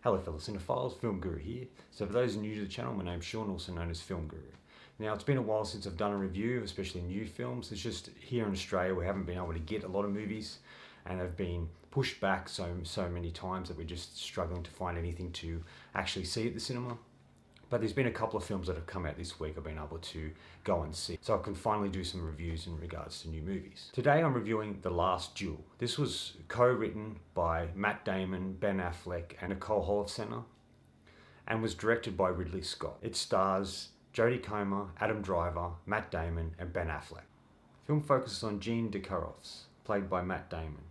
Hello fellow cinephiles, Film Guru here. So for those new to the channel, my name's Sean, also known as Film Guru. Now it's been a while since I've done a review, especially new films. It's just here in Australia we haven't been able to get a lot of movies and they've been pushed back so many times that we're just struggling to find anything to actually see at the cinema. But there's been a couple of films that have come out this week I've been able to go and see. So I can finally do some reviews in regards to new movies. Today I'm reviewing The Last Duel. This was co-written by Matt Damon, Ben Affleck and Nicole Holofcener and was directed by Ridley Scott. It stars Jodie Comer, Adam Driver, Matt Damon and Ben Affleck. The film focuses on Jean de Caroffes, played by Matt Damon,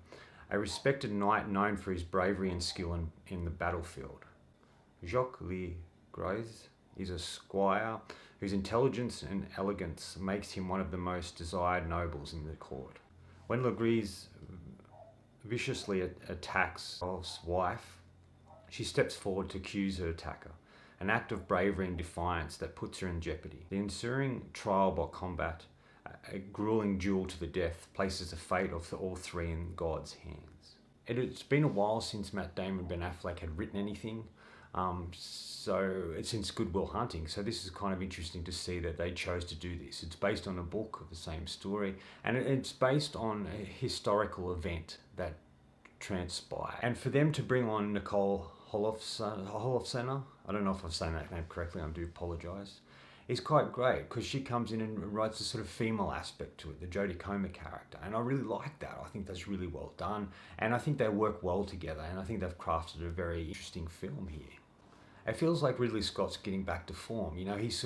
a respected knight known for his bravery and skill in the battlefield. Jacques Le Gros is a squire whose intelligence and elegance makes him one of the most desired nobles in the court. When Le Gros viciously attacks his wife, she steps forward to accuse her attacker, an act of bravery and defiance that puts her in jeopardy. The ensuing trial by combat, a grueling duel to the death, places the fate of all three in God's hands. It's been a while since Matt Damon and Ben Affleck had written anything. Since Good Will Hunting, so this is kind of interesting to see that they chose to do this. It's based on a book of the same story, and it's based on a historical event that transpired. And for them to bring on Nicole Holofcener, I don't know if I'm saying that name correctly, I do apologise, is quite great because she comes in and writes a sort of female aspect to it, the Jodie Comer character, and I really like that. I think that's really well done, and I think they work well together, and I think they've crafted a very interesting film here. It feels like Ridley Scott's getting back to form. You know, he's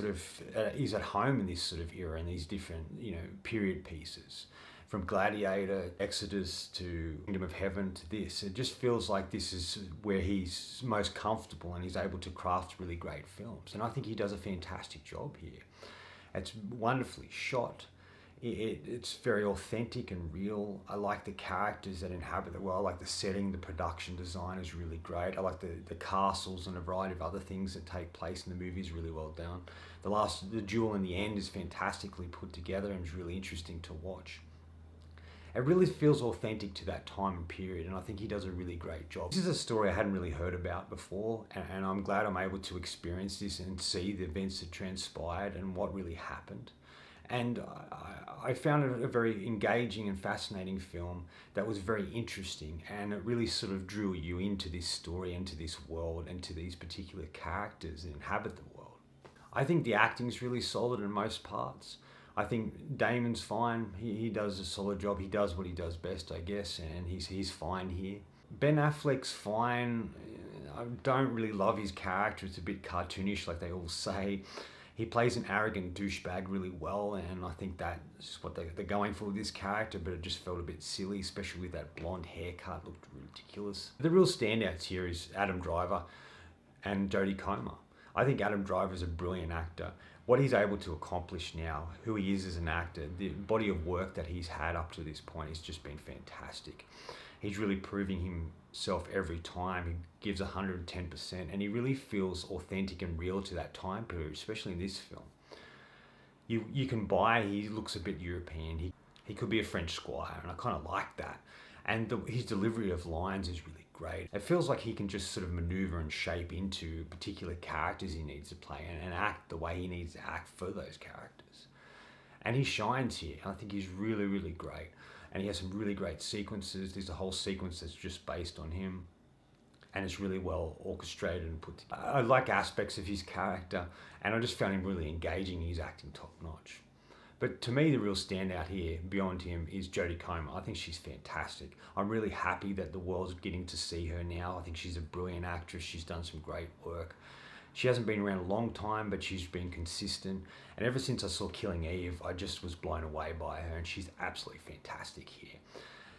he's at home in this sort of era and these different, period pieces. From Gladiator, Exodus to Kingdom of Heaven to this. It just feels like this is where he's most comfortable and he's able to craft really great films. And I think he does a fantastic job here. It's wonderfully shot. It's very authentic and real. I like the characters that inhabit the world. I like the setting, the production design is really great. I like the castles and a variety of other things that take place in the movie is really well done. The duel in the end is fantastically put together and is really interesting to watch. It really feels authentic to that time and period, and I think he does a really great job. This is a story I hadn't really heard about before, and I'm glad I'm able to experience this and see the events that transpired and what really happened. And I found it a very engaging and fascinating film that was very interesting, and it really sort of drew you into this story, into this world, and to these particular characters that inhabit the world. I think the acting's really solid in most parts. I think Damon's fine. He does a solid job. He does what he does best, I guess, and he's fine here. Ben Affleck's fine. I don't really love his character. It's a bit cartoonish, like they all say. He plays an arrogant douchebag really well, and I think that's what they're going for with this character, but it just felt a bit silly, especially with that blonde haircut, looked ridiculous. The real standouts here is Adam Driver and Jodie Comer. I think Adam Driver is a brilliant actor. What he's able to accomplish now, who he is as an actor, the body of work that he's had up to this point has just been fantastic. He's really proving himself every time. He gives 110%, and he really feels authentic and real to that time period, especially in this film. You can buy, he looks a bit European. He could be a French squire, and I kind of like that. And his delivery of lines is really great. It feels like he can just sort of maneuver and shape into particular characters he needs to play and act the way he needs to act for those characters. And he shines here. I think he's really, really great. And he has some really great sequences. There's a whole sequence that's just based on him. And it's really well orchestrated and put together. I like aspects of his character, and I just found him really engaging. He's acting top notch. But to me, the real standout here, beyond him, is Jodie Comer. I think she's fantastic. I'm really happy that the world's getting to see her now. I think she's a brilliant actress. She's done some great work. She hasn't been around a long time, but she's been consistent. And ever since I saw Killing Eve, I just was blown away by her, and she's absolutely fantastic here.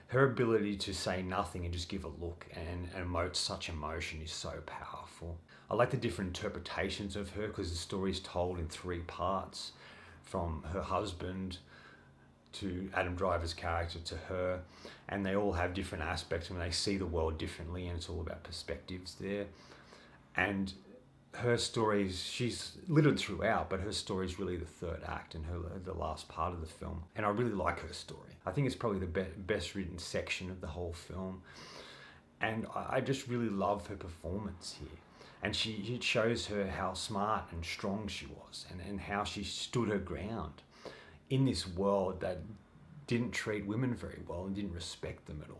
Her ability to say nothing and just give a look and emote such emotion is so powerful. I like the different interpretations of her because the story is told in 3 parts, from her husband to Adam Driver's character to her, and they all have different aspects and they see the world differently, and it's all about perspectives there. And her stories, she's littered throughout, but her story is really the 3rd act and the last part of the film. And I really like her story. I think it's probably the best written section of the whole film. And I just really love her performance here. And it shows her how smart and strong she was, and how she stood her ground in this world that didn't treat women very well and didn't respect them at all.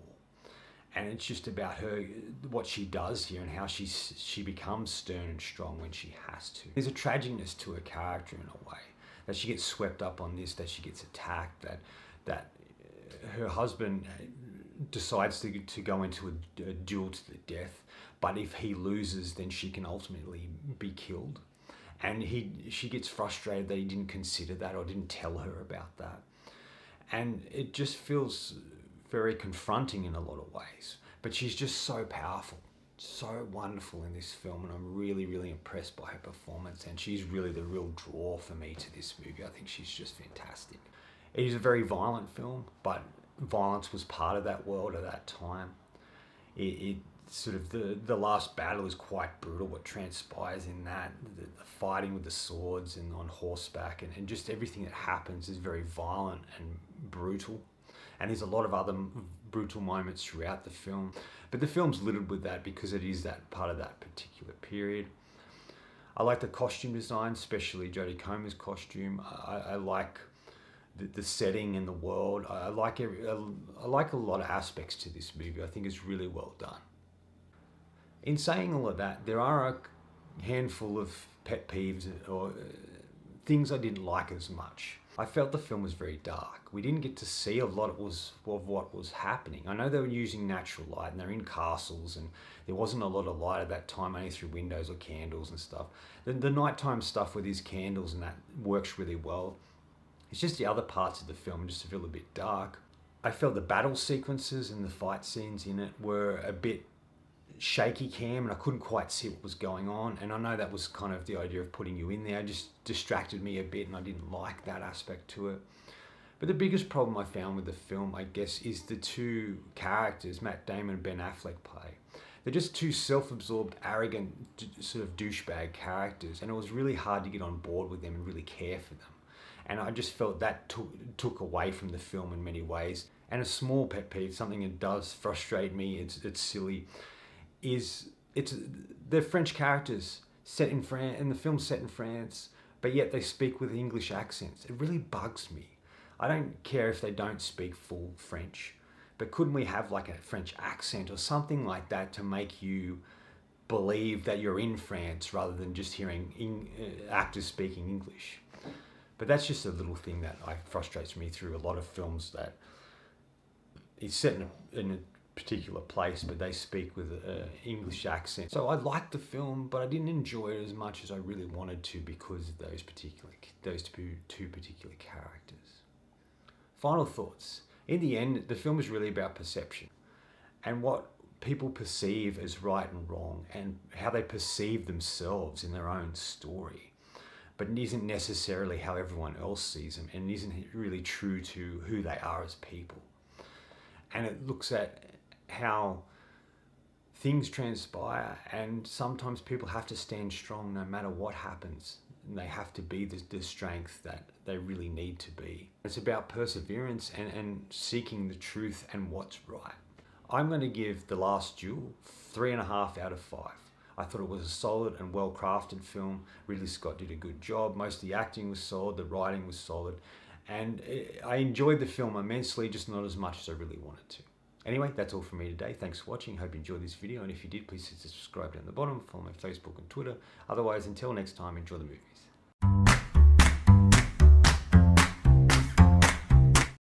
And it's just about her, what she does here, and how she becomes stern and strong when she has to. There's a tragicness to her character in a way, that she gets swept up on this, that she gets attacked, that her husband decides to go into a duel to the death, but if he loses, then she can ultimately be killed. And she gets frustrated that he didn't consider that or didn't tell her about that. And it just feels very confronting in a lot of ways. But she's just so powerful, so wonderful in this film, and I'm really, really impressed by her performance, and she's really the real draw for me to this movie. I think she's just fantastic. It is a very violent film, but violence was part of that world at that time. It sort of, the last battle is quite brutal, what transpires in that, the fighting with the swords and on horseback, and just everything that happens is very violent and brutal. And there's a lot of other brutal moments throughout the film, but the film's littered with that because it is that part of that particular period. I like the costume design, especially Jodie Comer's costume. I like the setting and the world. I like a lot of aspects to this movie. I think it's really well done. In saying all of that, there are a handful of pet peeves or things I didn't like as much. I felt the film was very dark. We didn't get to see a lot of what was happening. I know they were using natural light and they're in castles, and there wasn't a lot of light at that time, only through windows or candles and stuff. The nighttime stuff with these candles and that works really well. It's just the other parts of the film just feel a bit dark. I felt the battle sequences and the fight scenes in it were a bit shaky cam, and I couldn't quite see what was going on, and I know that was kind of the idea of putting you in there. It just distracted me a bit, and I didn't like that aspect to it. But the biggest problem I found with the film, I guess, is the two characters Matt Damon and Ben Affleck play. They're just two self-absorbed, arrogant, sort of douchebag characters, and it was really hard to get on board with them and really care for them. And I just felt that took away from the film in many ways. And a small pet peeve, something that does frustrate me, it's silly, they're French characters set in France, and the film's set in France, but yet they speak with English accents. It really bugs me. I don't care if they don't speak full French, but couldn't we have like a French accent or something like that to make you believe that you're in France rather than just hearing actors speaking English? But that's just a little thing that frustrates me through a lot of films, that it's set in a particular place, but they speak with an English accent. So I liked the film, but I didn't enjoy it as much as I really wanted to because of those two particular characters. Final thoughts. In the end, the film is really about perception and what people perceive as right and wrong, and how they perceive themselves in their own story. But it isn't necessarily how everyone else sees them, and isn't really true to who they are as people. And it looks at how things transpire, and sometimes people have to stand strong no matter what happens, and they have to be the strength that they really need to be. It's about perseverance and seeking the truth and what's right. I'm going to give The Last Duel 3.5 out of 5. I thought it was a solid and well-crafted film. Ridley Scott did a good job. Most of the acting was solid, the writing was solid, and I enjoyed the film immensely, just not as much as I really wanted to. Anyway, that's all from me today. Thanks for watching. Hope you enjoyed this video, and if you did, please subscribe down the bottom, follow my Facebook and Twitter. Otherwise, until next time, enjoy the movies.